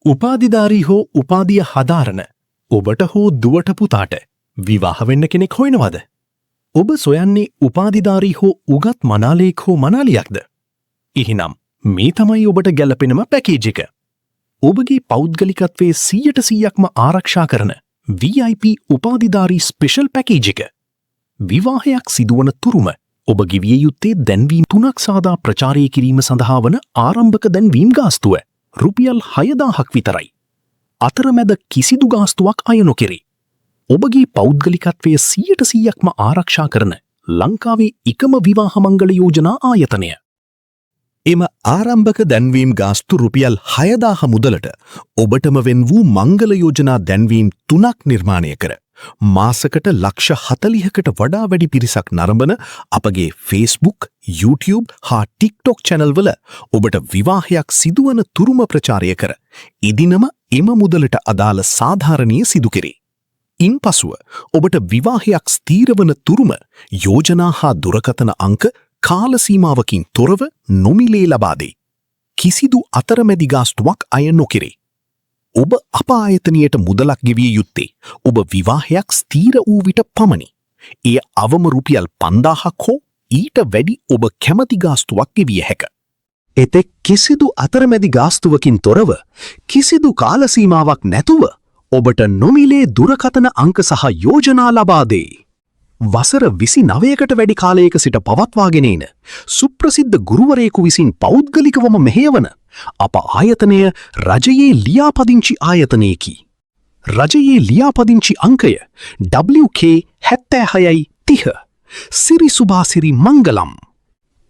උපාධිධාරී හෝ උපාධිය හදාරන ඔබට හෝ දුවට පුතාට විවාහ වෙන්න කෙනෙක් හොයනවද? ඔබ සොයන්නේ උපාධිධාරී හෝ උගත් මනාලයෙක් හෝ මනාලියක්ද? එහෙනම් මේ තමයි ඔබට ගැලපෙනම පැකේජ් එක. ඔබගේ පෞද්ගලිකත්වයේ 100%ක්ම ආරක්ෂා කරන VIP උපාධිධාරී ස්පෙෂල් පැකේජ් එක. විවාහයක් සිදුවන තුරුම ඔබ ගෙවිය යුත්තේ දැන්වීම් 3ක් සාදා ප්‍රචාරය කිරීම සඳහා වන ආරම්භක දැන්වීම් ගාස්තුව රුපියල් 6000ක් විතරයි. අතරමැද කිසිදු ගාස්තුවක් අය නොකෙරේ. ඔබගේ පෞද්ගලිකත්වයේ 100%ක්ම ආරක්ෂා කරන ලංකාවේ එකම විවාහ මංගල යෝජනා ආයතනය. එම ආරම්භක දැන්වීම් ගාස්තු රුපියල් 6000 මුදලට ඔබටම වෙන් වූ මංගල යෝජනා දැන්වීම් 3ක් නිර්මාණය කර මාසකට ලක්ෂ 40කට වඩා වැඩි පිරිසක් නරඹන අපගේ Facebook, YouTube හා TikTok channel වල ඔබට විවාහයක් සිදුවන තුරුම ප්‍රචාරය කර එදිනම එම මුදලට අදාළ සාධාරණීය සිදු කෙරේ. ඉන්පසුව ඔබට විවාහයක් ස්ථීර වන තුරුම යෝජනා හා දුරකථන අංක කාල සීමාවකින් තොරව නොමිලේ ලබා දෙයි. කිසිදු අතරමැදි ගාස්තුවක් අය නොකෙරේ. ඔබ අප ආයතනයට මුදලක් ගෙවිය යුත්තේ ඔබ විවාහයක් ස්ථීර වූ විට පමණි. එය අවම රුපියල් 5000ක් හෝ ඊට වැඩි ඔබ කැමති ගාස්තුවක් ගෙවිය හැක. එතෙක් කිසිදු අතරමැදි ගාස්තුවකින් තොරව කිසිදු කාල සීමාවක් නැතුව ඔබට නොමිලේ දුරකථන අංක සහ යෝජනා ලබා දෙයි. වසර 29කට වැඩි කාලයක සිට පවත්වාගෙන එන සුප්‍රසිද්ධ ගුරුවරයෙකු විසින් පෞද්ගලිකවම මෙහෙයවන අප ආයතනය රජයේ ලියාපදිංචි ආයතනයකි. රජයේ ලියාපදිංචි අංකය WK 7630 සිරි සුභාසිරි මංගලම්.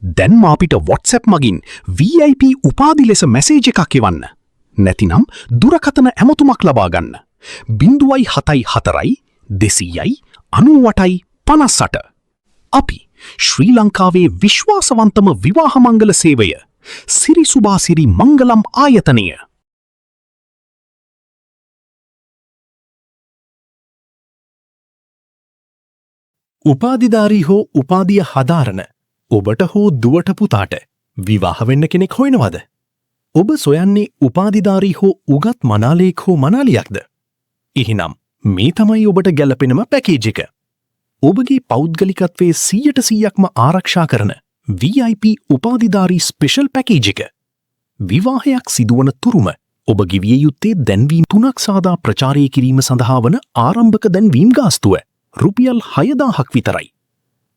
දැන්ම අපිට WhatsApp මගින් VIP උපාධි ලෙස මැසේජ් එකක් එවන්න. නැතිනම් දුරකථන ඇමතුමක් ලබා ගන්න. 074 200 98 58. අපි ශ්‍රී ලංකාවේ විශ්වාසවන්තම විවාහ මංගල සේවය සිරි සුභාසිරි මංගලම් ආයතනය. උපාධිධාරී හෝ උපාධිය හදාරන ඔබට හෝ දුවට පුතාට විවාහ වෙන්න කෙනෙක් හොයනවද? ඔබ සොයන්නේ උපාධිධාරී හෝ උගත් මනාලයෙක් හෝ මනාලියක්ද? එහෙනම් මේ තමයි ඔබට ගැලපෙනම පැකේජ් එක. ඔබගේ පෞද්ගලිකත්වයේ 100%ක්ම ආරක්ෂා කරන VIP උපාධිධාරී ස්පෙෂල් පැකේජ් එක. විවාහයක් සිදුවන තුරුම ඔබ ගෙවිය යුත්තේ දැන්වීම් 3ක් සාදා ප්‍රචාරය කිරීම සඳහා වන ආරම්භක දැන්වීම් ගාස්තුව රුපියල් 6000ක් විතරයි.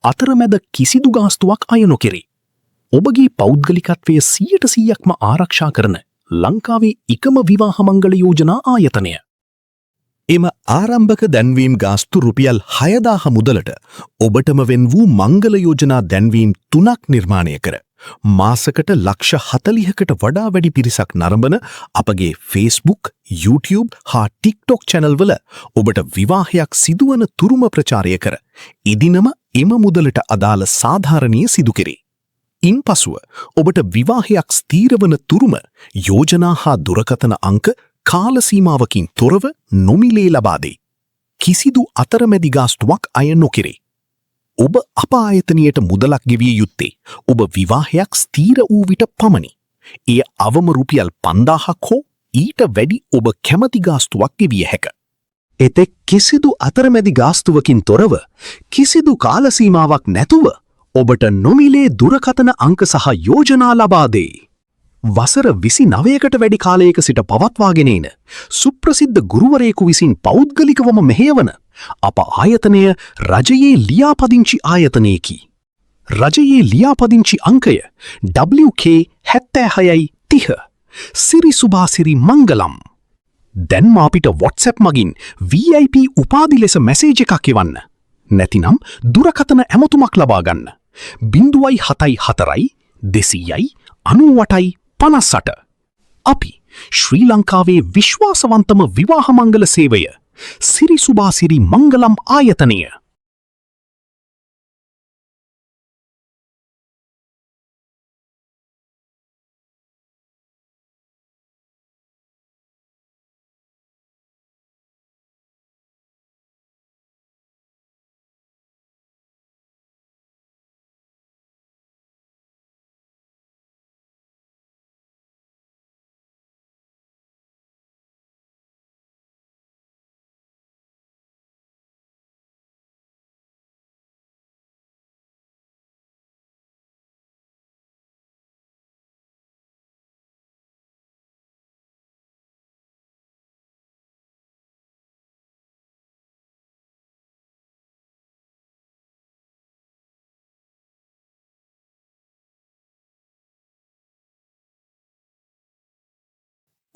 අතරමැද කිසිදු ගාස්තුවක් අය නොකෙරේ. ඔබගේ පෞද්ගලිකත්වයේ 100%ක්ම ආරක්ෂා කරන ලංකාවේ එකම විවාහ මංගල යෝජනා ආයතනය. එම ආරම්භක දැන්වීම් ගාස්තු රුපියල් 6000 මුදලට ඔබටම වෙන් වූ මංගල යෝජනා දැන්වීම් 3ක් නිර්මාණය කර මාසකට ලක්ෂ 40කට වඩා වැඩි පිරිසක් නරඹන අපගේ Facebook, YouTube හා TikTok channel වල ඔබට විවාහයක් සිදුවන තුරුම ප්‍රචාරය කර එදිනම එම මුදලට අදාළ සාධාරණීය සිදු කෙරේ. ඉන්පසුව ඔබට විවාහයක් ස්ථීර වන තුරුම යෝජනා හා දුරකථන අංක කාල සීමාවකින් තොරව නොමිලේ ලබා දෙයි. කිසිදු අතරමැදි ගාස්තුවක් අය නොකෙරේ. ඔබ අප ආයතනයට මුදලක් ගෙවිය යුත්තේ ඔබ විවාහයක් ස්ථීර වූ විට පමණි. එය අවම රුපියල් 5000ක් හෝ ඊට වැඩි ඔබ කැමති ගාස්තුවක් ගෙවිය හැක. එතෙක් කිසිදු අතරමැදි ගාස්තුවකින් තොරව කිසිදු කාල සීමාවක් නැතුව ඔබට නොමිලේ දුරකථන අංක සහ යෝජනා ලබා දෙයි. වසර 29කට වැඩි කාලයක සිට පවත්වාගෙන එන සුප්‍රසිද්ධ ගුරුවරයෙකු විසින් පෞද්ගලිකවම මෙහෙයවන අප ආයතනය රජයේ ලියාපදිංචි ආයතනයකි. රජයේ ලියාපදිංචි අංකය WK 7630 සිරි සුභාසිරි මංගලම්. දැන්ම අපිට WhatsApp මගින් VIP උපාධි ලෙස මැසේජ් එකක් එවන්න. නැතිනම් දුරකථන ඇමතුමක් ලබා ගන්න. 074 200 98 58. අපි ශ්‍රී ලංකාවේ විශ්වාසවන්තම විවාහ මංගල සේවය සිරි සුභාසිරි මංගලම් ආයතනය.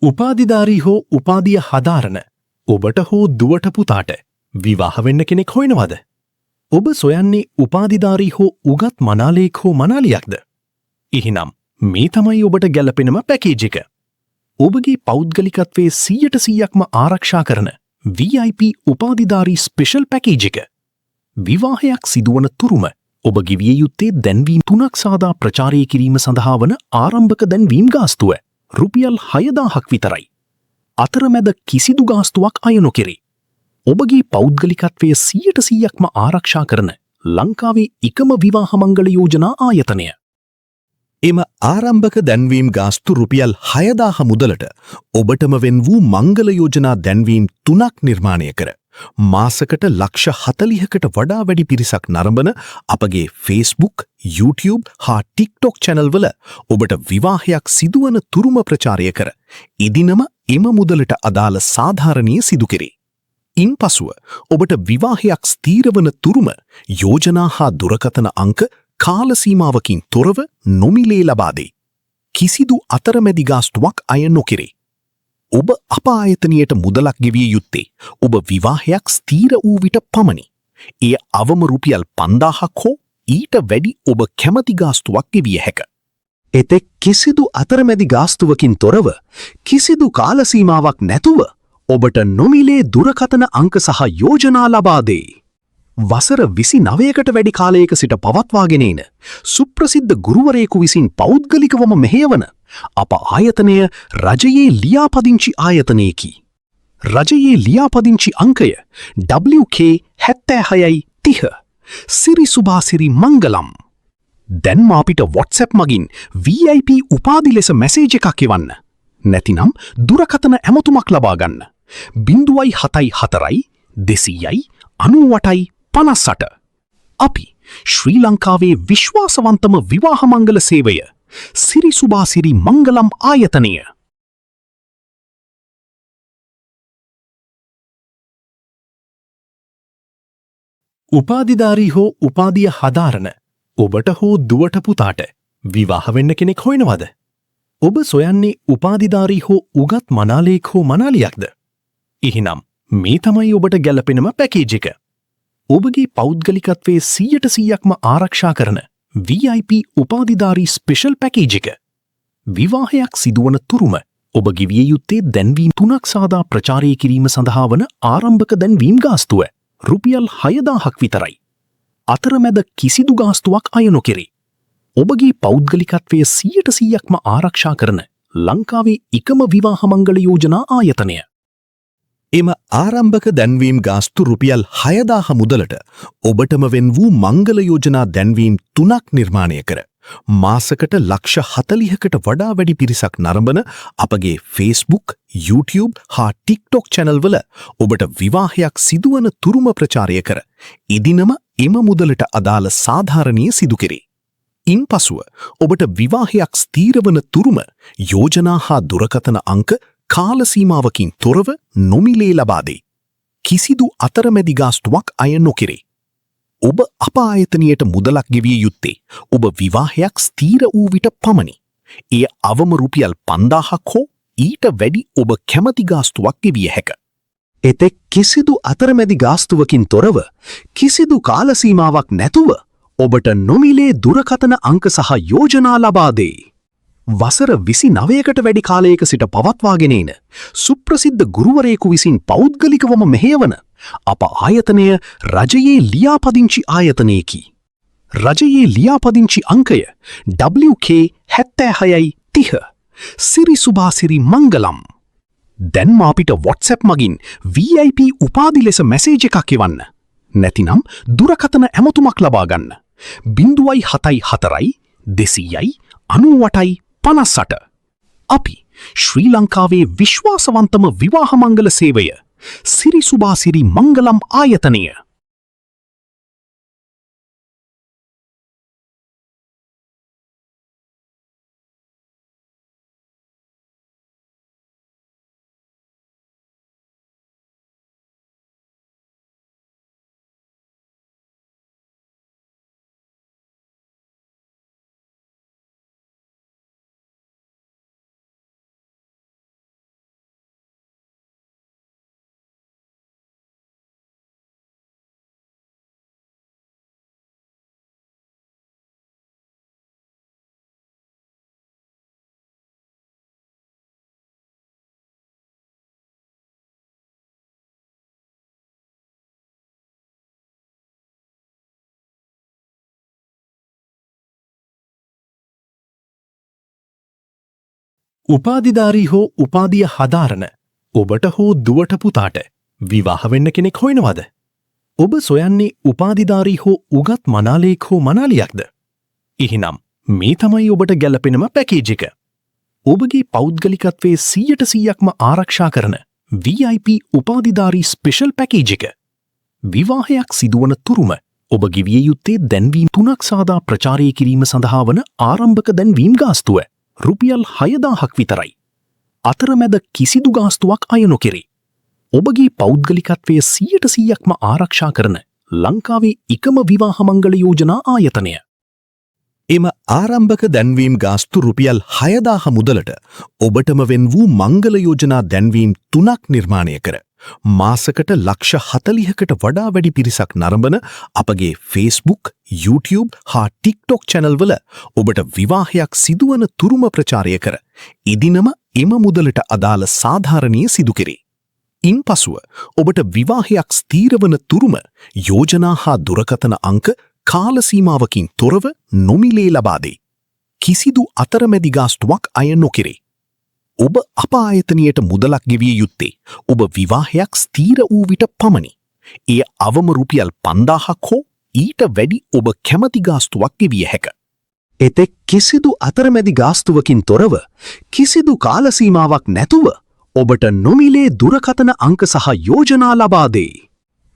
උපාධිධාරී හෝ උපාධිය හදාරන ඔබට හෝ දුවට පුතාට විවාහ වෙන්න කෙනෙක් හොයනවද? ඔබ සොයන්නේ උපාධිධාරී හෝ උගත් මනාලයෙක් හෝ මනාලියක්ද? එහෙනම් මේ තමයි ඔබට ගැලපෙනම පැකේජ් එක. ඔබගේ පෞද්ගලිකත්වයේ 100%ක්ම ආරක්ෂා කරන VIP උපාධිධාරී ස්පෙෂල් පැකේජ් එක. විවාහයක් සිදුවන තුරුම ඔබ ගෙවිය යුත්තේ දැන්වීම් 3ක් සාදා ප්‍රචාරය කිරීම සඳහා වන ආරම්භක දැන්වීම් ගාස්තුව රුපියල් 6000ක් විතරයි. අතරමැද කිසිදු ගාස්තුවක් අය නොකෙරේ. ඔබගේ පෞද්ගලිකත්වයේ 100%ක්ම ආරක්ෂා කරන ලංකාවේ එකම විවාහ මංගල යෝජනා ආයතනය. එම ආරම්භක දැන්වීම් ගාස්තු රුපියල් 6000 මුදලට ඔබටම වෙන් වූ මංගල යෝජනා දැන්වීම් 3ක් නිර්මාණය කර මාසකට ලක්ෂ 40කට වඩා වැඩි පිරිසක් නරඹන අපගේ Facebook, YouTube හා TikTok channel වල ඔබට විවාහයක් සිදුවන තුරුම ප්‍රචාරය කර එදිනම එම මුදලට අදාළ සාධාරණීය සිදු කෙරේ. ඉන්පසුව ඔබට විවාහයක් ස්ථීරවන තුරුම යෝජනා හා දුරකථන අංක කාල සීමාවකින් තොරව නොමිලේ ලබා දෙයි. කිසිදු අතරමැදි ගාස්තුවක් අය නොකෙරේ. ඔබ අප ආයතනයට මුදලක් ගෙවිය යුත්තේ ඔබ විවාහයක් ස්ථීර වූ විට පමණි. එය අවම රුපියල් 5000ක් හෝ ඊට වැඩි ඔබ කැමති ගාස්තුවක් ගෙවිය හැක. එතෙක් කිසිදු අතරමැදි ගාස්තුවකින් තොරව කිසිදු කාල සීමාවක් නැතුව ඔබට නොමිලේ දුරකථන අංක සහ යෝජනා ලබා දෙයි. වසර 29කට වැඩි කාලයක සිට පවත්වාගෙන එන සුප්‍රසිද්ධ ගුරුවරයෙකු විසින් පෞද්ගලිකවම මෙහෙයවන අප ආයතනය රජයේ ලියාපදිංචි ආයතනයකි. රජයේ ලියාපදිංචි අංකය WK 7630 සිරි සුභාසිරි මංගලම්. දැන් අපිට WhatsApp මගින් VIP උපාධි ලෙස මැසේජ් එකක් එවන්න. නැතිනම් දුරකථන ඇමතුමක් ලබා ගන්න. 074 200යි 98යි 58. අපි ශ්‍රී ලංකාවේ විශ්වාසවන්තම විවාහ මංගල සේවය සිරි සුභාසිරි මංගලම් ආයතනය. උපාධිධාරී හෝ උපාධිය හදාරන ඔබට හෝ දුවට පුතාට විවාහ වෙන්න කෙනෙක් හොයනවද? ඔබ සොයන්නේ උපාධිධාරී හෝ උගත් මනාලයෙක් හෝ මනාලියක්ද? එහෙනම් මේ තමයි ඔබට ගැලපෙනම පැකේජ් එක. ඔබගේ පෞද්ගලිකත්වයේ 100%ක්ම ආරක්ෂා කරන VIP උපාධිධාරී ස්පෙෂල් පැකේජ් එක. විවාහයක් සිදුවන තුරුම ඔබ ගෙවිය යුත්තේ දැන්වීම් 3ක් සාදා ප්‍රචාරය කිරීම සඳහා වන ආරම්භක දැන්වීම් ගාස්තුව රුපියල් 6000ක් විතරයි. අතරමැද කිසිදු ගාස්තුවක් අය නොකෙරේ. ඔබගේ පෞද්ගලිකත්වයේ 100%ක්ම ආරක්ෂා කරන ලංකාවේ එකම විවාහ මංගල යෝජනා ආයතනය. එම ආරම්භක දැන්වීම් ගාස්තු රුපියල් 6000 මුදලට ඔබටම වෙන් වූ මංගල යෝජනා දැන්වීම් 3ක් නිර්මාණය කර මාසකට ලක්ෂ 40කට වඩා වැඩි පිරිසක් නරඹන අපගේ Facebook, YouTube හා TikTok channel වල ඔබට විවාහයක් සිදුවන තුරුම ප්‍රචාරය කර එදිනම එම මුදලට අදාළ සාධාරණීය සිදු කෙරේ. ඉන්පසුව ඔබට විවාහයක් ස්ථීරවන තුරුම යෝජනා හා දුරකථන අංක කාල සීමාවකින් තොරව නොමිලේ ලබා දෙයි. කිසිදු අතරමැදි ගාස්තුවක් අය නොකෙරේ. ඔබ අප ආයතනයට මුදලක් ගෙවිය යුත්තේ ඔබ විවාහයක් ස්ථීර වූ විට පමණි. එය අවම රුපියල් 5000ක් හෝ ඊට වැඩි ඔබ කැමති ගාස්තුවක් ගෙවිය හැක. එතෙක් කිසිදු අතරමැදි ගාස්තුවකින් තොරව කිසිදු කාල සීමාවක් නැතුව ඔබට නොමිලේ දුරකථන අංක සහ යෝජනා ලබා දෙයි. වසර 29කට වැඩි කාලයක සිට පවත්වාගෙන එන සුප්‍රසිද්ධ ගුරුවරයෙකු විසින් පෞද්ගලිකවම මෙහෙයවන අප ආයතනය රජයේ ලියාපදිංචි ආයතනයකි. රජයේ ලියාපදිංචි අංකය WK 7630 සිරි සුභාසිරි මංගලම්. දැන් අපිට WhatsApp මගින් VIP උපාධි ලෙස මැසේජ් එකක් එවන්න. නැතිනම් දුරකථන ඇමතුමක් ලබා ගන්න. 074 200යි 98යි 58. අපි ශ්‍රී ලංකාවේ විශ්වාසවන්තම විවාහ මංගල සේවය සිරි සුභාසිරි මංගලම් ආයතනය. උපාධිධාරී හෝ උපාධිය හදාරන ඔබට හෝ දුවට පුතාට විවාහ වෙන්න කෙනෙක් හොයනවද? ඔබ සොයන්නේ උපාධිධාරී හෝ උගත් මනාලයෙක් හෝ මනාලියක්ද? එහෙනම් මේ තමයි ඔබට ගැලපෙනම පැකේජ් එක. ඔබගේ පෞද්ගලිකත්වයේ 100%ක්ම ආරක්ෂා කරන VIP උපාධිධාරී ස්පෙෂල් පැකේජ් එක. විවාහයක් සිදුවන තුරුම ඔබ ගෙවිය යුත්තේ දැන්වීම් 3ක් සාදා ප්‍රචාරය කිරීම සඳහා වන ආරම්භක දැන්වීම් ගාස්තුව රුපියල් 6000ක් විතරයි. අතරමැද කිසිදු ගාස්තුවක් අය නොකෙරේ. ඔබගේ පෞද්ගලිකත්වය 100%ක්ම ආරක්ෂා කරන ලංකාවේ එකම විවාහ මංගල යෝජනා ආයතනය. එම ආරම්භක දැන්වීම් ගාස්තු රුපියල් 6000 මුදලට ඔබටම වෙන් වූ මංගල යෝජනා දැන්වීම් 3ක් නිර්මාණය කර මාසකට ලක්ෂ 40කට වඩා වැඩි පිරිසක් නරඹන අපගේ Facebook, YouTube හා TikTok channel වල ඔබට විවාහයක් සිදුවන තුරුම ප්‍රචාරය කර ඉදිනම එම මුදලට අදාළ සාධාරණීය සිදු කෙරේ. ඉන්පසුව ඔබට විවාහයක් ස්ථීරවන තුරුම යෝජනා හා දුරකථන අංක කාල සීමාවකින් තොරව නොමිලේ ලබා දෙයි. කිසිදු අතරමැදි ගාස්තුවක් අය නොකෙරේ. ඔබ අප ආයතනයට මුදලක් ගෙවිය යුත්තේ ඔබ විවාහයක් ස්ථීර වූ විට පමණි. එය අවම රුපියල් 5000ක් හෝ ඊට වැඩි ඔබ කැමති ගාස්තුවක් ගෙවිය හැක. එතෙක් කිසිදු අතරමැදි ගාස්තුවකින් තොරව කිසිදු කාල සීමාවක් නැතුව ඔබට නොමිලේ දුරකථන අංක සහ යෝජනා ලබා දෙයි.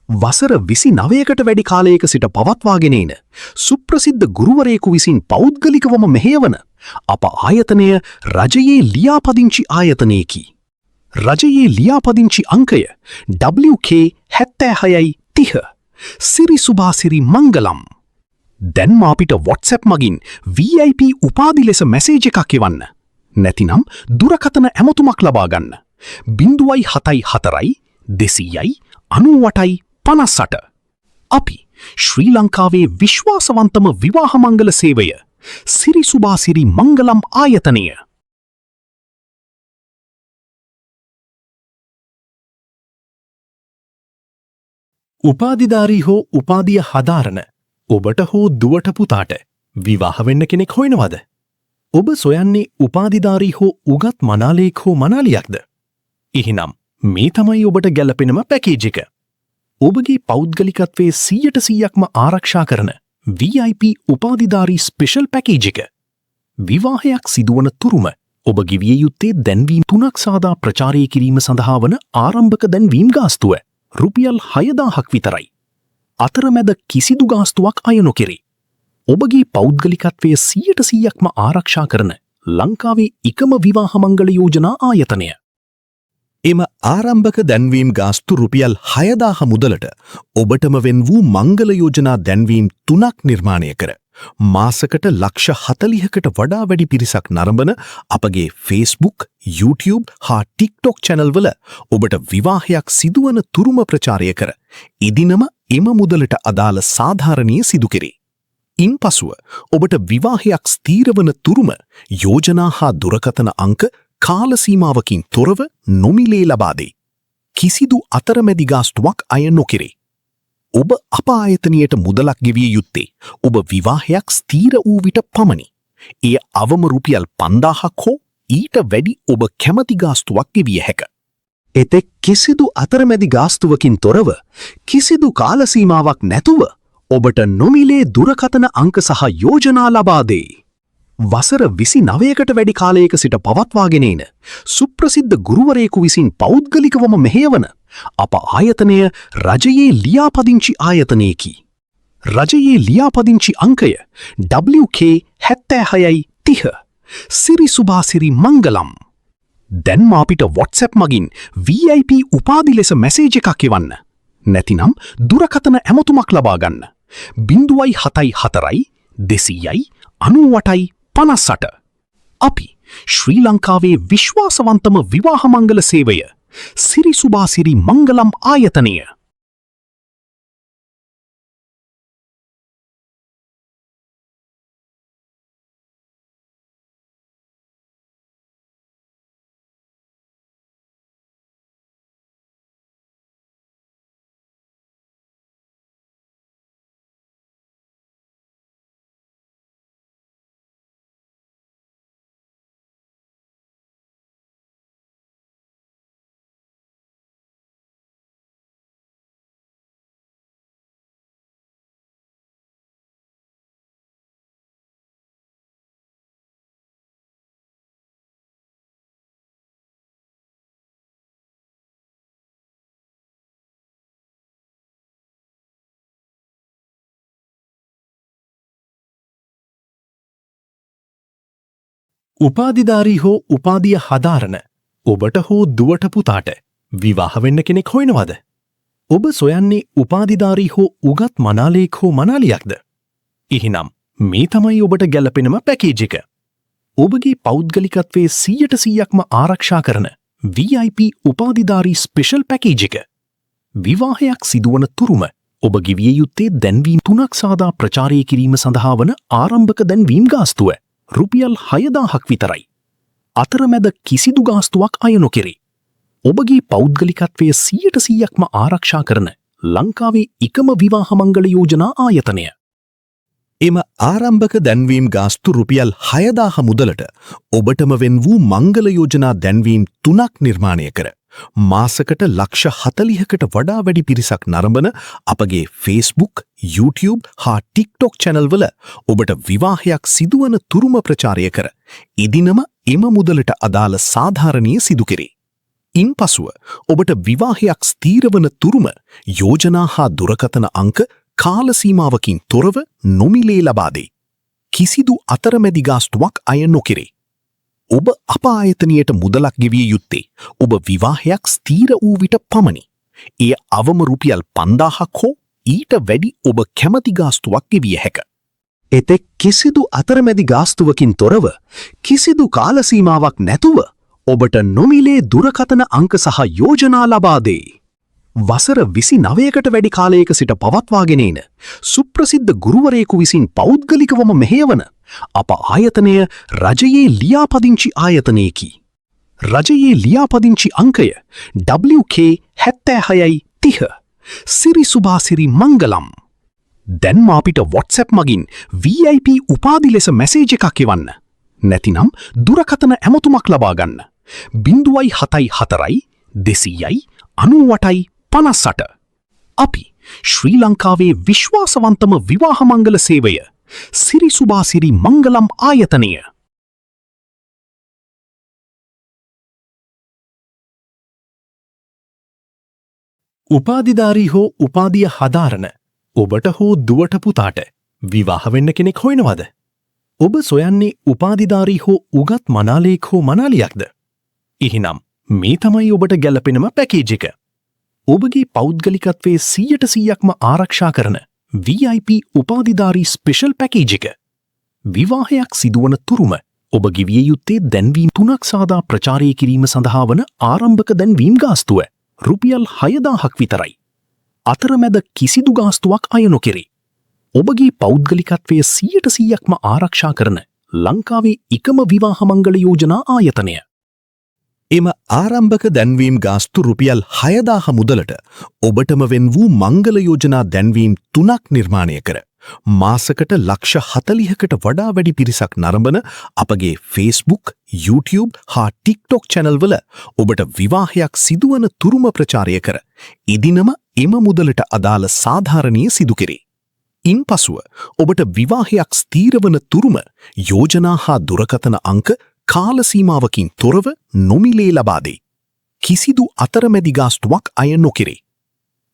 වසර 29කට වැඩි කාලයක සිට පවත්වාගෙන එන සුප්‍රසිද්ධ ගුරුවරයෙකු විසින් පෞද්ගලිකවම මෙහෙයවන අප ආයතනය රජයේ ලියාපදිංචි ආයතනයකි. රජයේ ලියාපදිංචි අංකය WK7630 සිරි සුභාසිරි මංගලම්. දැන්ම අපිට WhatsApp මගින් VIP උපාධි ලෙස මැසේජ් එකක් එවන්න. නැතිනම් දුරකථන ඇමතුමක් ලබා ගන්න. 074 200යි 98යි 58. අපි ශ්‍රී ලංකාවේ විශ්වාසවන්තම විවාහ මංගල සේවය සිරි සුභාසිරි මංගලම් ආයතනය. උපාධිධාරී හෝ උපාධිය හදාරන ඔබට හෝ දුවට පුතාට විවාහ වෙන්න කෙනෙක් හොයනවද? ඔබ සොයන්නේ උපාධිධාරී හෝ උගත් මනාලයෙක් හෝ මනාලියක්ද? එහෙනම් මේ තමයි ඔබට ගැලපෙනම පැකේජ් එක. ඔබගේ පෞද්ගලිකත්වයේ 100%ක්ම ආරක්ෂා කරන VIP උපාධිධාරී ස්පෙෂල් පැකේජ් එක. විවාහයක් සිදුවන තුරුම ඔබ ගෙවිය යුත්තේ දැන්වීම් 3ක් සාදා ප්‍රචාරය කිරීම සඳහා වන ආරම්භක දැන්වීම් ගාස්තුව රුපියල් 6000ක් විතරයි. අතරමැද කිසිදු ගාස්තුවක් අය නොකෙරේ. ඔබගේ පෞද්ගලිකත්වය 100%ක්ම ආරක්ෂා කරන ලංකාවේ එකම විවාහ මංගල යෝජනා ආයතනය. එම ආරම්භක දැන්වීම් ගාස්තු රුපියල් 6000 මුදලට ඔබටම වෙන් වූ මංගල යෝජනා දැන්වීම් 3ක් නිර්මාණය කර මාසකට ලක්ෂ 40කට වඩා වැඩි පිරිසක් නරඹන අපගේ Facebook, YouTube හා TikTok channel වල ඔබට විවාහයක් සිදුවන තුරුම ප්‍රචාරය කර ඉදිනම එම මුදලට අදාළ සාධාරණීය සිදු කෙරේ. ඉන්පසුව ඔබට විවාහයක් ස්ථීරවන තුරුම යෝජනා හා දුරකථන අංක කාල සීමාවකින් තොරව නොමිලේ ලබා දෙයි. කිසිදු අතරමැදි ගාස්තුවක් අය නොකෙරේ. ඔබ අප ආයතනයට මුදලක් ගෙවිය යුත්තේ ඔබ විවාහයක් ස්ථීර වූ විට පමණි. එය අවම රුපියල් 5000ක් හෝ ඊට වැඩි ඔබ කැමති ගාස්තුවක් ගෙවිය හැක. එතෙක් කිසිදු අතරමැදි ගාස්තුවකින් තොරව කිසිදු කාල සීමාවක් නැතුව ඔබට නොමිලේ දුරකථන අංක සහ යෝජනා ලබා දෙයි. වසර 29කට වැඩි කාලයක සිට පවත්වාගෙන එන සුප්‍රසිද්ධ ගුරුවරයෙකු විසින් පෞද්ගලිකවම මෙහෙයවන අප ආයතනය රජයේ ලියාපදිංචි ආයතනයකි. රජයේ ලියාපදිංචි අංකය WK7630 සිරි සුභාසිරි මංගලම්. දැන්ම අපිට WhatsApp මගින් VIP උපාධි ලෙස මැසේජ් එකක් එවන්න. නැතිනම් දුරකථන ඇමතුමක් ලබා ගන්න. 074 200යි 98යි 58. අපි ශ්‍රී ලංකාවේ විශ්වාසවන්තම විවාහ මංගල සේවය සිරි සුභාසිරි මංගලම් ආයතනය. උපාධිධාරී හෝ උපාධිය හදාරන ඔබට හෝ දුවට පුතාට විවාහ වෙන්න කෙනෙක් හොයනවද? ඔබ සොයන්නේ උපාධිධාරී හෝ උගත් මනාලයෙක් හෝ මනාලියක්ද? එහෙනම් මේ තමයි ඔබට ගැලපෙනම පැකේජ් එක. ඔබගේ පෞද්ගලිකත්වයේ 100%ක්ම ආරක්ෂා කරන VIP උපාධිධාරී ස්පෙෂල් පැකේජ් එක. විවාහයක් සිදුවන තුරුම ඔබ ගෙවිය යුත්තේ දැන්වීම් 3ක් සාදා ප්‍රචාරය කිරීම සඳහා වන ආරම්භක දැන්වීම් ගාස්තුව රුපියල් 6000ක් විතරයි. අතරමැද කිසිදු ගාස්තුවක් අය නොකෙරේ. ඔබගේ පෞද්ගලිකත්වය 100%ක්ම ආරක්ෂා කරන ලංකාවේ එකම විවාහ මංගල යෝජනා ආයතනය. එම ආරම්භක දැන්වීම් ගාස්තු රුපියල් 6000 මුදලට ඔබටම වෙන් වූ මංගල යෝජනා දැන්වීම් 3ක් නිර්මාණය කර මාසකට ලක්ෂ 40කට වඩා වැඩි පිරිසක් නරඹන අපගේ Facebook, YouTube හා TikTok channel වල ඔබට විවාහයක් සිදුවන තුරුම ප්‍රචාරය කර එදිනම එම මුදලට අදාළ සාධාරණීය සිදු කෙරේ. ඉන්පසුව ඔබට විවාහයක් ස්ථීරවන තුරුම යෝජනා හා දුරකථන අංක කාල සීමාවකින් තොරව නොමිලේ ලබා දෙයි. කිසිදු අතරමැදි ගාස්තුවක් අය නොකෙරේ. ඔබ අප ආයතනයට මුදලක් ගෙවිය යුත්තේ ඔබ විවාහයක් ස්ථීර වූ විට පමණි. එය අවම රුපියල් 5000ක් හෝ ඊට වැඩි ඔබ කැමති ගාස්තුවක් ගෙවිය හැක. එතෙක් කිසිදු අතරමැදි ගාස්තුවකින් තොරව කිසිදු කාල සීමාවක් නැතුව ඔබට නොමිලේ දුරකථන අංක සහ යෝජනා ලබා දෙයි. වසර 29කට වැඩි කාලයක සිට පවත්වාගෙන එන සුප්‍රසිද්ධ ගුරුවරයෙකු විසින් පෞද්ගලිකවම මෙහෙයවන අප ආයතනය රජයේ ලියාපදිංචි ආයතනයකි. රජයේ ලියාපදිංචි අංකය WK7630 සිරි සුභාසිරි මංගලම්. දැන්ම අපිට WhatsApp මගින් VIP උපාධි ලෙස මැසේජ් එකක් එවන්න. නැතිනම් දුරකථන ඇමතුමක් ලබා ගන්න. 074 200යි 98යි 58. අපි ශ්‍රී ලංකාවේ විශ්වාසවන්තම විවාහ මංගල සේවය සිරි සුභාසිරි මංගලම් ආයතනය. උපාධිධාරී හෝ උපාධිය හදාරන ඔබට හෝ දුවට පුතාට විවාහ වෙන්න කෙනෙක් හොයනවද? ඔබ සොයන්නේ උපාධිධාරී හෝ උගත් මනාලයෙක් හෝ මනාලියක්ද? එහෙනම් මේ තමයි ඔබට ගැලපෙනම පැකේජ් එක. ඔබගේ පෞද්ගලිකත්වයේ 100%ක්ම ආරක්ෂා කරන VIP උපාධිධාරී ස්පෙෂල් පැකේජ් එක. විවාහයක් සිදුවන තුරුම ඔබ ගෙවිය යුත්තේ දැන්වීම් 3ක් සාදා ප්‍රචාරය කිරීම සඳහා වන ආරම්භක දැන්වීම් ගාස්තුව රුපියල් 6000ක් විතරයි. අතරමැද කිසිදු ගාස්තුවක් අය නොකෙරේ. ඔබගේ පෞද්ගලිකත්වය 100%ක්ම ආරක්ෂා කරන ලංකාවේ එකම විවාහ මංගල යෝජනා ආයතනය. එම ආරම්භක දැන්වීම් ගාස්තු රුපියල් 6000 මුදලට ඔබටම වෙන් වූ මංගල යෝජනා දැන්වීම් 3ක් නිර්මාණය කර මාසකට ලක්ෂ 40කට වඩා වැඩි පිරිසක් නරඹන අපගේ Facebook, YouTube හා TikTok channel වල ඔබට විවාහයක් සිදුවන තුරුම ප්‍රචාරය කර එදිනම එම මුදලට අදාළ සාධාරණීය සිදු කෙරේ. ඉන්පසුව ඔබට විවාහයක් ස්ථීරවන තුරුම යෝජනා හා දුරකථන අංක කාල සීමාවකින් තොරව නොමිලේ ලබා දෙයි. කිසිදු අතරමැදි ගාස්තුවක් අය නොකෙරේ.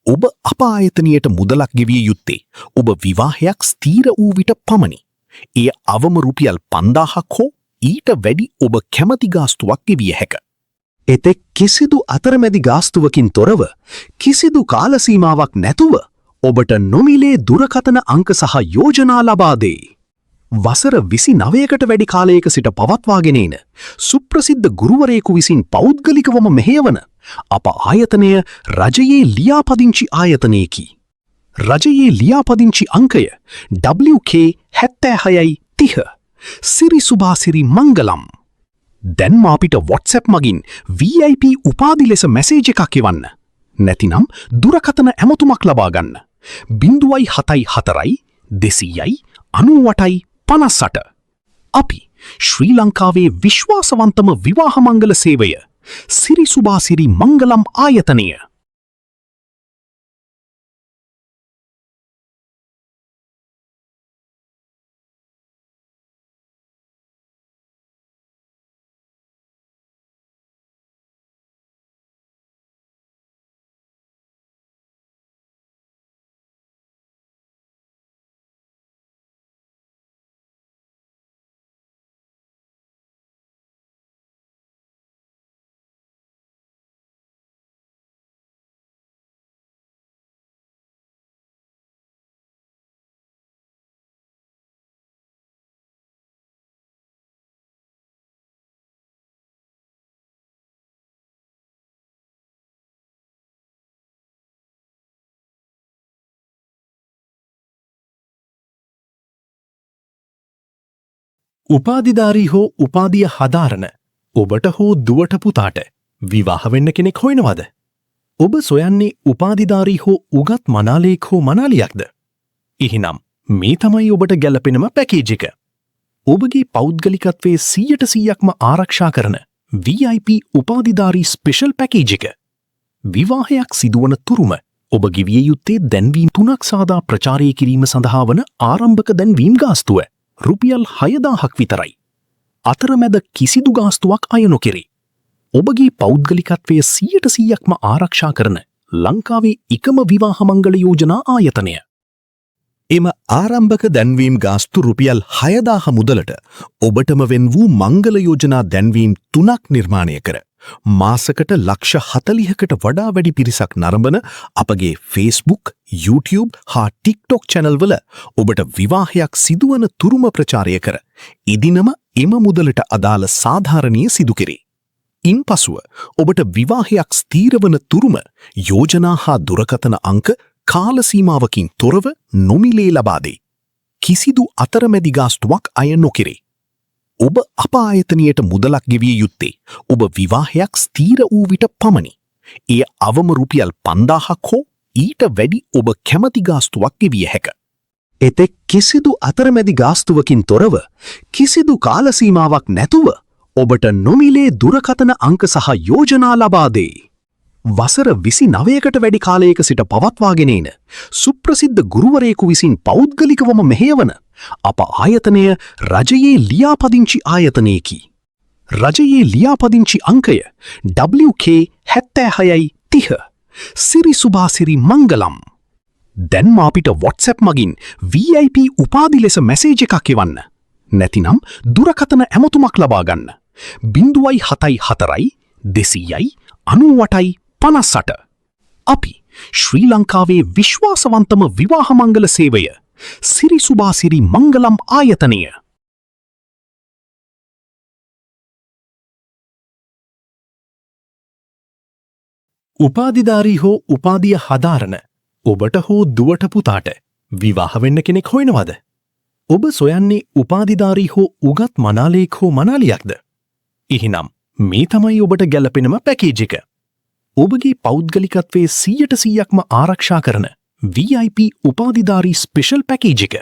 ඔබ අප ආයතනයට මුදලක් ගෙවිය යුත්තේ ඔබ විවාහයක් ස්ථීර වූ විට පමණි. එය අවම රුපියල් 5000ක් හෝ ඊට වැඩි ඔබ කැමති ගාස්තුවක් ගෙවිය හැක. එතෙක් කිසිදු අතරමැදි ගාස්තුවකින් තොරව කිසිදු කාල සීමාවක් නැතුව ඔබට නොමිලේ දුරකථන අංක සහ යෝජනා ලබා දෙයි. වසර 29කට වැඩි කාලයක සිට පවත්වාගෙන එන සුප්‍රසිද්ධ ගුරුවරයෙකු විසින් පෞද්ගලිකවම මෙහෙයවන අප ආයතනය රජයේ ලියාපදිංචි ආයතනයකි. රජයේ ලියාපදිංචි අංකය WK7630 සිරි සුභාසිරි මංගලම්. දැන්ම අපිට WhatsApp මගින් VIP උපාධි ලෙස මැසේජ් එකක් එවන්න. නැතිනම් දුරකථන ඇමතුමක් ලබා ගන්න. 074 200යි 98යි 58. අපි ශ්‍රී ලංකාවේ විශ්වාසවන්තම විවාහ මංගල සේවය සිරි සුභාසිරි මංගලම් ආයතනය. උපාධිධාරී හෝ උපාධිය හදාරන ඔබට හෝ දුවට පුතාට විවාහ වෙන්න කෙනෙක් හොයනවද? ඔබ සොයන්නේ උපාධිධාරී හෝ උගත් මනාලයෙක් හෝ මනාලියක්ද? එහෙනම් මේ තමයි ඔබට ගැලපෙනම පැකේජ් එක. ඔබගේ පෞද්ගලිකත්වයේ 100%ක්ම ආරක්ෂා කරන VIP උපාධිධාරී ස්පෙෂල් පැකේජ් එක. විවාහයක් සිදුවන තුරුම ඔබ ගෙවිය යුත්තේ දැන්වීම් 3ක් සාදා ප්‍රචාරය කිරීම සඳහා වන ආරම්භක දැන්වීම් ගාස්තුව රුපියල් 6000ක් විතරයි. අතරමැද කිසිදු ගාස්තුවක් අය නොකෙරේ. ඔබගේ පෞද්ගලිකත්වය 100%ක්ම ආරක්ෂා කරන ලංකාවේ එකම විවාහ මංගල යෝජනා ආයතනය. එම ආරම්භක දැන්වීම් ගාස්තු රුපියල් 6000 මුදලට ඔබටම වෙන් වූ මංගල යෝජනා දැන්වීම් 3ක් නිර්මාණය කර මාසකට ලක්ෂ 40කට වඩා වැඩි පිරිසක් නරඹන අපගේ Facebook, YouTube හා TikTok channel වල ඔබට විවාහයක් සිදුවන තුරුම ප්‍රචාරය කර එදිනම එම මුදලට අදාළ සාධාරණීය සිදු කෙරේ. ඉන්පසුව ඔබට විවාහයක් ස්ථීරවන තුරුම යෝජනා හා දුරකථන අංක කාල සීමාවකින් තොරව නොමිලේ ලබා දෙයි. කිසිදු අතරමැදි ගාස්තුවක් අය නොකෙරේ. ඔබ අප ආයතනයට මුදලක් ගෙවිය යුත්තේ ඔබ විවාහයක් ස්ථීර වූ විට පමණි. එය අවම රුපියල් 5000ක් හෝ ඊට වැඩි ඔබ කැමති ගාස්තුවක් ගෙවිය හැක. එතෙක් කිසිදු අතරමැදි ගාස්තුවකින් තොරව කිසිදු කාල සීමාවක් නැතුව ඔබට නොමිලේ දුරකථන අංක සහ යෝජනා ලබා දෙයි. වසර 29කට වැඩි කාලයක සිට පවත්වාගෙන එන සුප්‍රසිද්ධ ගුරුවරයෙකු විසින් පෞද්ගලිකවම මෙහෙයවන අප ආයතනය රජයේ ලියාපදිංචි ආයතනයකි. රජයේ ලියාපදිංචි අංකය WK7630 සිරි සුභාසිරි මංගලම්. දැන්ම අපිට WhatsApp මගින් VIP උපාධි ලෙස මැසේජ් එකක් එවන්න. නැතිනම් දුරකථන ඇමතුමක් ලබා ගන්න. 074 200යි 98යි 58. අපි ශ්‍රී ලංකාවේ විශ්වාසවන්තම විවාහ මංගල සේවය සිරි සුභාසිරි මංගලම් ආයතනය. උපාධිධාරී හෝ උපාධිය හදාරන ඔබට හෝ දුවට පුතාට විවාහ වෙන්න කෙනෙක් හොයනවද? ඔබ සොයන්නේ උපාධිධාරී හෝ උගත් මනාලයෙක් හෝ මනාලියක්ද? එහෙනම් මේ තමයි ඔබට ගැලපෙනම පැකේජ් එක. ඔබගේ පෞද්ගලිකත්වයේ 100%ක්ම ආරක්ෂා කරන VIP උපාධිධාරී ස්පෙෂල් පැකේජ් එක.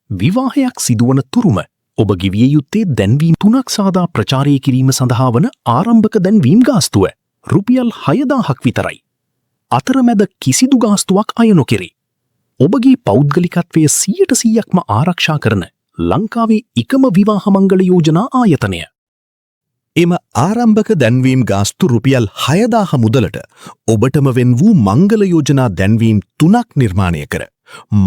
විවාහයක් සිදුවන තුරුම ඔබ ගෙවිය යුත්තේ දැන්වීම් 3ක් සාදා ප්‍රචාරය කිරීම සඳහා වන ආරම්භක දැන්වීම් ගාස්තුව රුපියල් 6000ක් විතරයි. අතරමැද කිසිදු ගාස්තුවක් අය නොකෙරේ. ඔබගේ පෞද්ගලිකත්වය 100%ක්ම ආරක්ෂා කරන ලංකාවේ එකම විවාහ මංගල යෝජනා ආයතනය. එම ආරම්භක දැන්වීම් ගාස්තු රුපියල් 6000 මුදලට ඔබටම වෙන් වූ මංගල යෝජනා දැන්වීම් 3ක් නිර්මාණය කර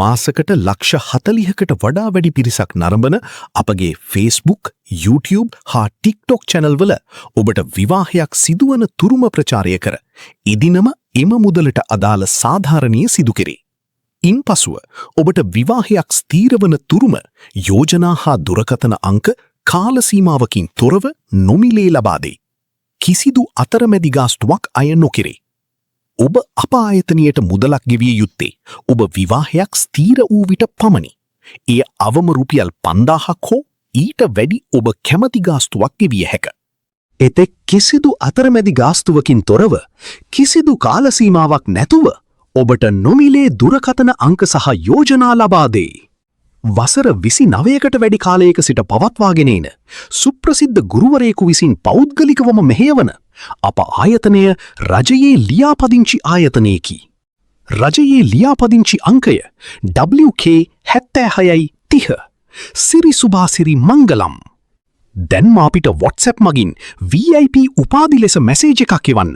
මාසකට ලක්ෂ 40කට වඩා වැඩි පිරිසක් නරඹන අපගේ Facebook, YouTube හා TikTok channel වල ඔබට විවාහයක් සිදුවන තුරුම ප්‍රචාරය කර එදිනම එම මුදලට අදාළ සාධාරණීය සිදු කෙරේ. ඉන්පසුව ඔබට විවාහයක් ස්ථීරවන තුරුම යෝජනා හා දුරකථන අංක කාල සීමාවකින් තොරව නොමිලේ ලබා දෙයි. කිසිදු අතරමැදි ගාස්තුවක් අය නොකෙරේ. ඔබ අප ආයතනයට මුදලක් ගෙවිය යුත්තේ ඔබ විවාහයක් ස්ථීර වූ විට පමණි. එය අවම රුපියල් 5000ක් හෝ ඊට වැඩි ඔබ කැමති ගාස්තුවක් ගෙවිය හැක. එතෙක් කිසිදු අතරමැදි ගාස්තුවකින් තොරව කිසිදු කාල සීමාවක් නැතුව ඔබට නොමිලේ දුරකථන අංක සහ යෝජනා ලබා දෙයි. වසර 29කට වැඩි කාලයක සිට පවත්වාගෙන එන සුප්‍රසිද්ධ ගුරුවරයෙකු විසින් පෞද්ගලිකවම මෙහෙයවන අප ආයතනය රජයේ ලියාපදිංචි ආයතනයකි. රජයේ ලියාපදිංචි අංකය WK7630 සිරි සුභාසිරි මංගලම්. දැන්ම අපිට WhatsApp මගින් VIP උපාධි ලෙස මැසේජ් එකක් එවන්න.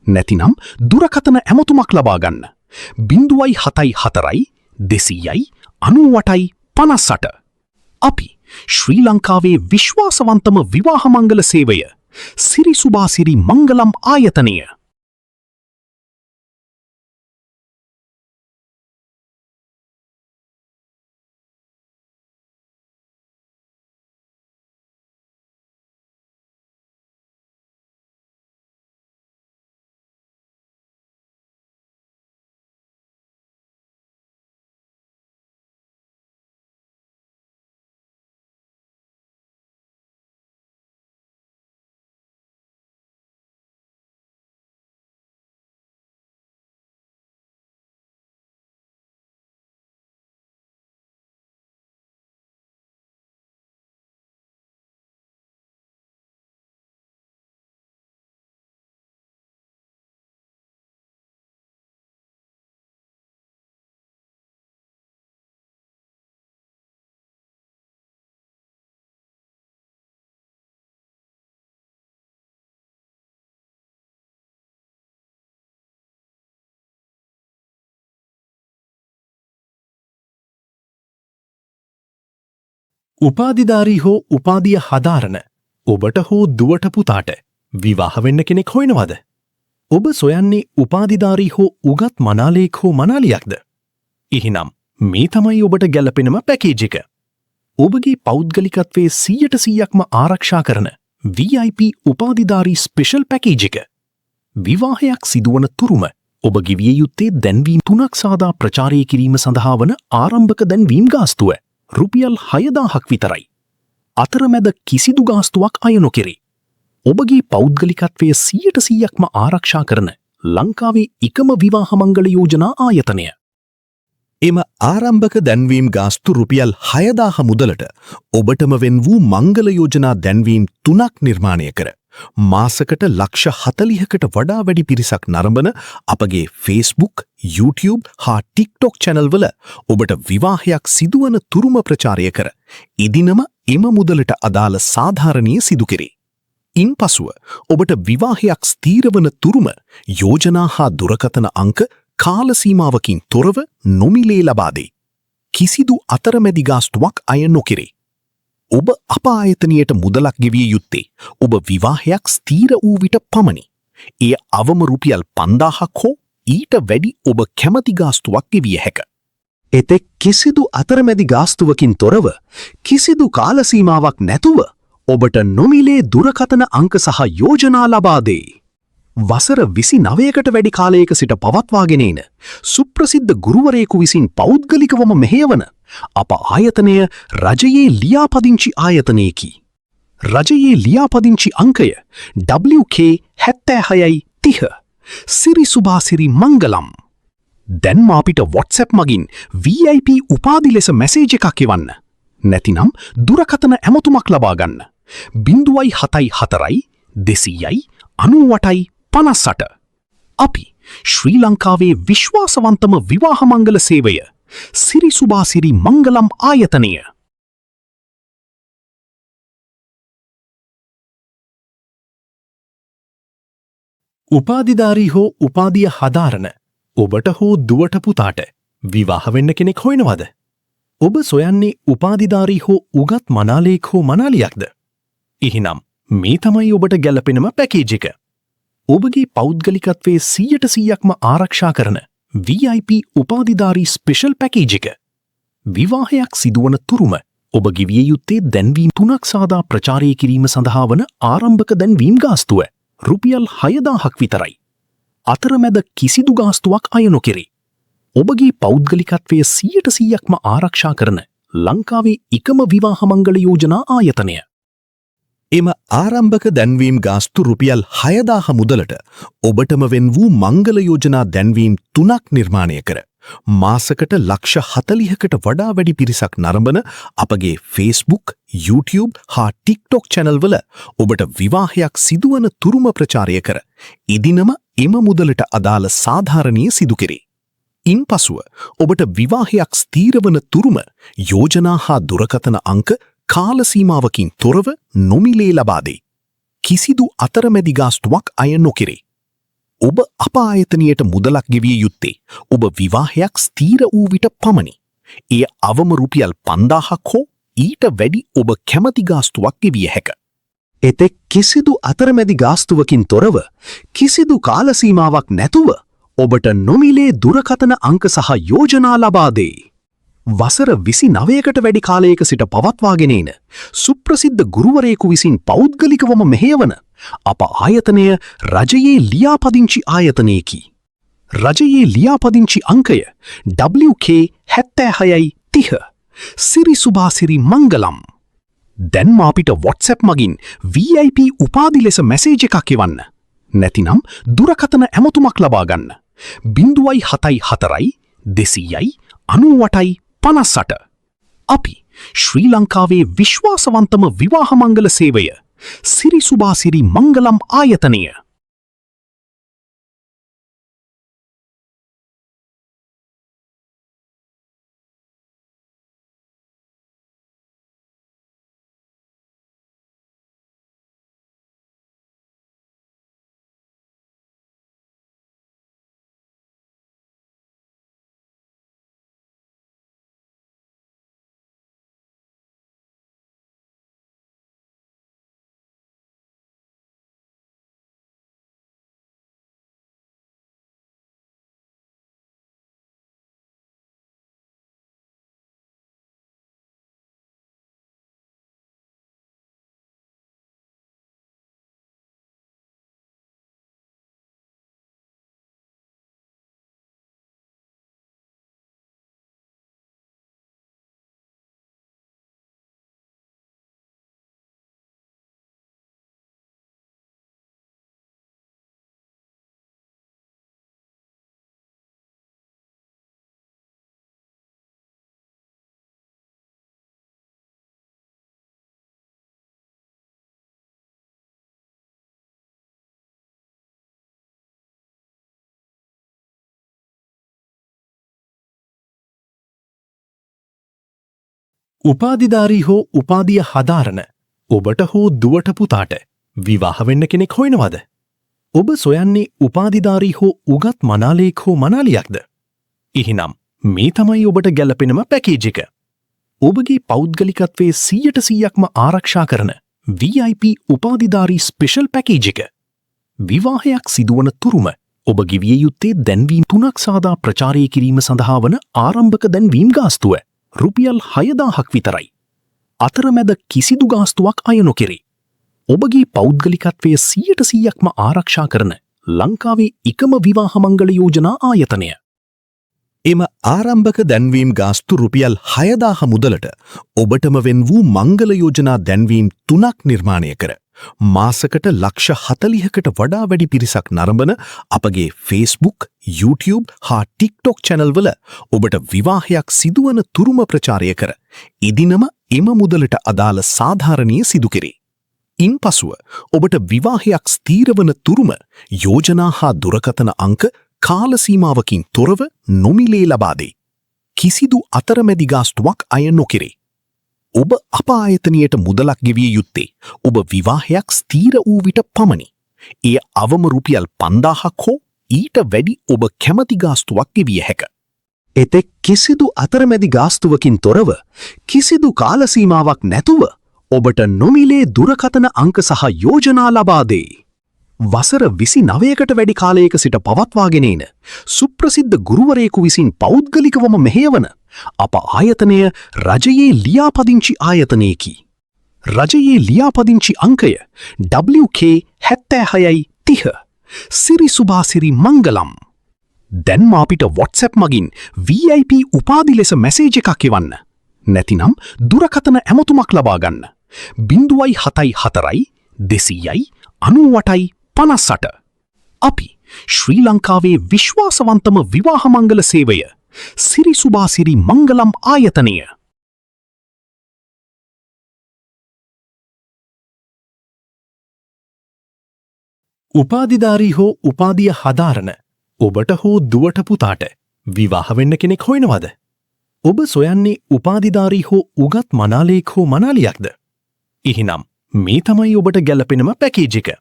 නැතිනම් දුරකථන ඇමතුමක් ලබා ගන්න. 074 200යි 98යි 58. අපි ශ්‍රී ලංකාවේ විශ්වාසවන්තම විවාහ මංගල සේවය සිරි සුභාසිරි මංගලම් ආයතනය. උපාධිධාරී හෝ උපාධිය හදාරන ඔබට හෝ දුවට පුතාට විවාහ වෙන්න කෙනෙක් හොයනවද? ඔබ සොයන්නේ උපාධිධාරී හෝ උගත් මනාලයෙක් හෝ මනාලියක්ද? එහෙනම් මේ තමයි ඔබට ගැලපෙනම පැකේජ් එක. ඔබගේ පෞද්ගලිකත්වයේ 100%ක්ම ආරක්ෂා කරන VIP උපාධිධාරී ස්පෙෂල් පැකේජ් එක. විවාහයක් සිදුවන තුරුම ඔබ ගෙවිය යුත්තේ දැන්වීම් 3ක් සාදා ප්‍රචාරය කිරීම සඳහා වන ආරම්භක දැන්වීම් ගාස්තුව රුපියල් 6000ක් විතරයි. අතරමැද කිසිදු ගාස්තුවක් අය නොකෙරේ. ඔබගේ පෞද්ගලිකත්වය 100%ක්ම ආරක්ෂා කරන ලංකාවේ එකම විවාහ මංගල යෝජනා ආයතනය. එම ආරම්භක දැන්වීම් ගාස්තු රුපියල් 6000 මුදලට ඔබටම වෙන් වූ මංගල යෝජනා දැන්වීම් 3ක් නිර්මාණය කර මාසකට ලක්ෂ 40කට වඩා වැඩි පිරිසක් නරඹන අපගේ Facebook, YouTube හා TikTok channel වල ඔබට විවාහයක් සිදුවන තුරුම ප්‍රචාරය කර එදිනම එම මුදලට අදාළ සාධාරණීය සිදු කෙරේ. ඉන්පසුව ඔබට විවාහයක් ස්ථීරවන තුරුම යෝජනා හා දුරකථන අංක කාල සීමාවකින් තොරව නොමිලේ ලබා දෙයි. කිසිදු අතරමැදි ගාස්තුවක් අය නොකෙරේ. ඔබ අප ආයතනයට මුදලක් ගෙවිය යුත්තේ ඔබ විවාහයක් ස්ථීර වූ විට පමණි. එය අවම රුපියල් 5000ක් හෝ ඊට වැඩි ඔබ කැමති ගාස්තුවක් ගෙවිය හැක. එතෙක් කිසිදු අතරමැදි ගාස්තුවකින් තොරව කිසිදු කාල සීමාවක් නැතුව ඔබට නොමිලේ දුරකථන අංක සහ යෝජනා ලබා දෙයි. වසර 29කට වැඩි කාලයක සිට පවත්වාගෙන එන සුප්‍රසිද්ධ ගුරුවරයෙකු විසින් පෞද්ගලිකවම මෙහෙයවන අප ආයතනය රජයේ ලියාපදිංචි ආයතනයකි. රජයේ ලියාපදිංචි අංකය WK7630 සිරි සුභාසිරි මංගලම්. දැන්ම අපිට WhatsApp මගින් VIP උපාධි ලෙස මැසේජ් එකක් එවන්න. නැතිනම් දුරකථන ඇමතුමක් ලබා ගන්න. 074 200යි 98යි 58. අපි ශ්‍රී ලංකාවේ විශ්වාසවන්තම විවාහ මංගල සේවය සිරි සුභාසිරි මංගලම් ආයතනය. උපාධිධාරී හෝ උපාධිය හදාරන ඔබට හෝ දුවට පුතාට විවාහ වෙන්න කෙනෙක් හොයනවද? ඔබ සොයන්නේ උපාධිධාරී හෝ උගත් මනාලයෙක් හෝ මනාලියක්ද? එහෙනම් මේ තමයි ඔබට ගැලපෙනම පැකේජ් එක. ඔබගේ පෞද්ගලිකත්වයේ 100%ක්ම ආරක්ෂා කරන VIP උපාධිධාරී ස්පෙෂල් පැකේජ් එක. විවාහයක් සිදුවන තුරුම ඔබ ගෙවිය යුත්තේ දැන්වීම් 3ක් සාදා ප්‍රචාරය කිරීම සඳහා වන ආරම්භක දැන්වීම් ගාස්තුව රුපියල් 6000ක් විතරයි. අතරමැද කිසිදු ගාස්තුවක් අය නොකෙරේ. ඔබගේ පෞද්ගලිකත්වය 100%ක්ම ආරක්ෂා කරන ලංකාවේ එකම විවාහ මංගල යෝජනා ආයතනය. එම ආරම්භක දැන්වීම් ගාස්තු රුපියල් 6000 මුදලට ඔබටම වෙන් වූ මංගල යෝජනා දැන්වීම් 3ක් නිර්මාණය කර මාසකට ලක්ෂ 40කට වඩා වැඩි පිරිසක් නරඹන අපගේ Facebook, YouTube හා TikTok channel වල ඔබට විවාහයක් සිදුවන තුරුම ප්‍රචාරය කර එදිනම එම මුදලට අදාළ සාධාරණීය සිදු කෙරේ. ඉන්පසුව ඔබට විවාහයක් ස්ථීරවන තුරුම යෝජනා හා දුරකථන අංක කාල සීමාවකින් තොරව නොමිලේ ලබා දෙයි. කිසිදු අතරමැදි ගාස්තුවක් අය නොකෙරේ. ඔබ අප ආයතනයට මුදලක් ගෙවිය යුත්තේ ඔබ විවාහයක් ස්ථීර වූ විට පමණි. එය අවම රුපියල් 5000ක් හෝ ඊට වැඩි ඔබ කැමති ගාස්තුවක් ගෙවිය හැක. එතෙක් කිසිදු අතරමැදි ගාස්තුවකින් තොරව කිසිදු කාල සීමාවක් නැතුව ඔබට නොමිලේ දුරකථන අංක සහ යෝජනා ලබා දෙයි. වසර 29කට වැඩි කාලයක සිට පවත්වාගෙන එන සුප්‍රසිද්ධ ගුරුවරයෙකු විසින් පෞද්ගලිකවම මෙහෙයවන අප ආයතනය රජයේ ලියාපදිංචි ආයතනයකි. රජයේ ලියාපදිංචි අංකය WK7630 සිරි සුභාසිරි මංගලම්. දැන්ම අපිට WhatsApp මගින් VIP උපාධි ලෙස මැසේජ් එකක් එවන්න. නැතිනම් දුරකථන ඇමතුමක් ලබා ගන්න. 074 200යි 98යි 58. අපි ශ්‍රී ලංකාවේ විශ්වාසවන්තම විවාහ මංගල සේවය සිරි සුභාසිරි මංගලම් ආයතනය. උපාධිධාරී හෝ උපාධිය හදාරන ඔබට හෝ දුවට පුතාට විවාහ වෙන්න කෙනෙක් හොයනවද? ඔබ සොයන්නේ උපාධිධාරී හෝ උගත් මනාලයෙක් හෝ මනාලියක්ද? එහෙනම් මේ තමයි ඔබට ගැලපෙනම පැකේජ් එක. ඔබගේ පෞද්ගලිකත්වයේ 100%ක්ම ආරක්ෂා කරන VIP උපාධිධාරී ස්පෙෂල් පැකේජ් එක. විවාහයක් සිදුවන තුරුම ඔබ ගෙවිය යුත්තේ දැන්වීම් 3ක් සාදා ප්‍රචාරය කිරීම සඳහා වන ආරම්භක දැන්වීම් ගාස්තුව රුපියල් 6000ක් විතරයි. අතරමැද කිසිදු ගාස්තුවක් අය නොකෙරේ. ඔබගේ පෞද්ගලිකත්වය 100%ක්ම ආරක්ෂා කරන ලංකාවේ එකම විවාහ මංගල යෝජනා ආයතනය. එම ආරම්භක දැන්වීම් ගාස්තු රුපියල් 6000 මුදලට ඔබටම වෙන් වූ මංගල යෝජනා දැන්වීම් 3ක් නිර්මාණය කර මාසකට ලක්ෂ 40කට වඩා වැඩි පිරිසක් නරඹන අපගේ Facebook, YouTube හා TikTok channel වල ඔබට විවාහයක් සිදුවන තුරුම ප්‍රචාරය කර එදිනම එම මුදලට අදාළ සාධාරණීය සිදු කෙරේ. ඉන්පසුව ඔබට විවාහයක් ස්ථීරවන තුරුම යෝජනා හා දුරකථන අංක කාල සීමාවකින් තොරව නොමිලේ ලබා දෙයි. කිසිදු අතරමැදි ගාස්තුවක් අය නොකෙරේ. ඔබ අප ආයතනයට මුදලක් ගෙවිය යුත්තේ ඔබ විවාහයක් ස්ථීර වූ විට පමණි. එය අවම රුපියල් 5000ක් හෝ ඊට වැඩි ඔබ කැමති ගාස්තුවක් ගෙවිය හැක. එතෙක් කිසිදු අතරමැදි ගාස්තුවකින් තොරව කිසිදු කාල සීමාවක් නැතුව ඔබට නොමිලේ දුරකථන අංක සහ යෝජනා ලබා දෙයි. වසර 29කට වැඩි කාලයක සිට පවත්වාගෙන එන සුප්‍රසිද්ධ ගුරුවරයෙකු විසින් පෞද්ගලිකවම මෙහෙයවන අප ආයතනය රජයේ ලියාපදිංචි ආයතනයකි. රජයේ ලියාපදිංචි අංකය WK7630 සිරි සුභාසිරි මංගලම්. දැන්ම අපිට WhatsApp මගින් VIP උපාධි ලෙස මැසේජ් එකක් එවන්න. නැතිනම් දුරකථන ඇමතුමක් ලබා ගන්න. 074 200 98 58. අපි ශ්‍රී ලංකාවේ විශ්වාසවන්තම විවාහ මංගල සේවය සිරි සුභාසිරි මංගලම් ආයතනය. උපාධිධාරී හෝ උපාධිය හදාරන ඔබට හෝ දුවට පුතාට විවාහ වෙන්න කෙනෙක් හොයනවද? ඔබ සොයන්නේ උපාධිධාරී හෝ උගත් මනාලයෙක් හෝ මනාලියක්ද? එහෙනම් මේ තමයි ඔබට ගැලපෙනම පැකේජ් එක.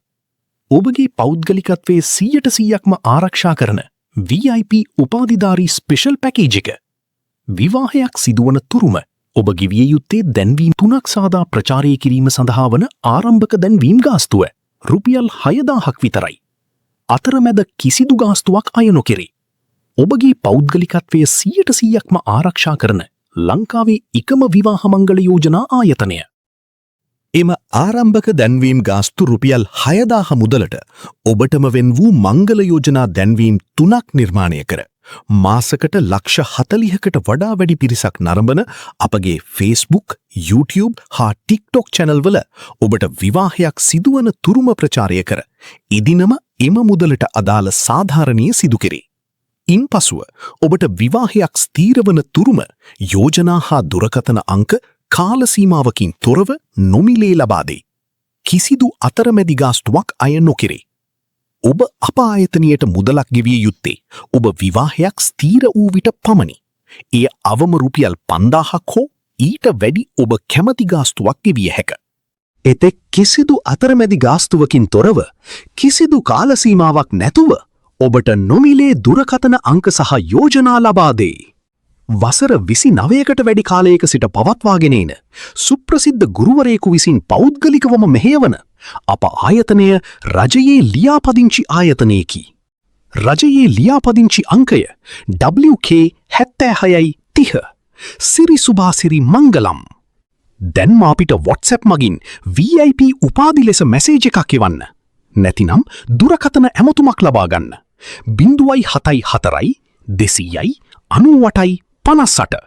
ඔබගේ පෞද්ගලිකත්වයේ 100%ක්ම ආරක්ෂා කරන VIP උපාධිධාරී ස්පෙෂල් පැකේජ් එක. විවාහයක් සිදුවන තුරුම ඔබ ගෙවිය යුත්තේ දැන්වීම් 3ක් සාදා ප්‍රචාරය කිරීම සඳහා වන ආරම්භක දැන්වීම් ගාස්තුව රුපියල් 6000ක් විතරයි. අතරමැද කිසිදු ගාස්තුවක් අය නොකෙරේ. ඔබගේ පෞද්ගලිකත්වය 100%ක්ම ආරක්ෂා කරන ලංකාවේ එකම විවාහ මංගල යෝජනා ආයතනය. එම ආරම්භක දැන්වීම් ගාස්තු රුපියල් 6000 මුදලට ඔබටම වෙන් වූ මංගල යෝජනා දැන්වීම් 3ක් නිර්මාණය කර මාසකට ලක්ෂ 40කට වඩා වැඩි පිරිසක් නරඹන අපගේ Facebook, YouTube හා TikTok channel වල ඔබට විවාහයක් සිදුවන තුරුම ප්‍රචාරය කර එදිනම එම මුදලට අදාළ සාධාරණීය සිදු කෙරේ. ඉන්පසුව ඔබට විවාහයක් ස්ථීරවන තුරුම යෝජනා හා දුරකථන අංක කාල සීමාවකින් තොරව නොමිලේ ලබා දෙයි. කිසිදු අතරමැදි ගාස්තුවක් අය නොකෙරේ. ඔබ අප ආයතනයට මුදලක් ගෙවිය යුත්තේ ඔබ විවාහයක් ස්ථීර වූ විට පමණි. එය අවම රුපියල් 5000ක් හෝ ඊට වැඩි ඔබ කැමති ගාස්තුවක් ගෙවිය හැක. එතෙක් කිසිදු අතරමැදි ගාස්තුවකින් තොරව කිසිදු කාල සීමාවක් නැතුව ඔබට නොමිලේ දුරකථන අංක සහ යෝජනා ලබා දෙයි. වසර 29කට වැඩි කාලයක සිට පවත්වාගෙන එන සුප්‍රසිද්ධ ගුරුවරයෙකු විසින් පෞද්ගලිකවම මෙහෙයවන අප ආයතනය රජයේ ලියාපදිංචි ආයතනයකි. රජයේ ලියාපදිංචි අංකය WK7630 සිරි සුභාසිරි මංගලම්. දැන්ම අපිට WhatsApp මගින් VIP උපාධි ලෙස මැසේජ් එකක් එවන්න. නැතිනම් දුරකථන ඇමතුමක් ලබා ගන්න. 074 200 98 58.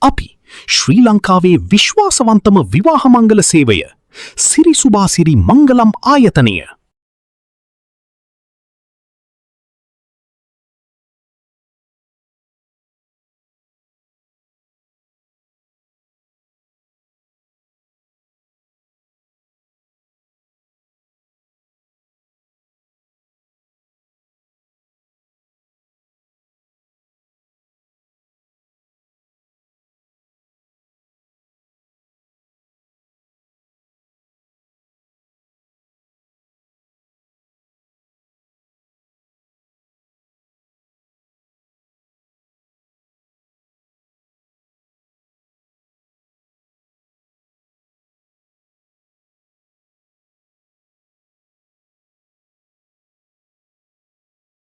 අපි ශ්‍රී ලංකාවේ විශ්වාසවන්තම විවාහ මංගල සේවය සිරි සුභාසිරි මංගලම් ආයතනය.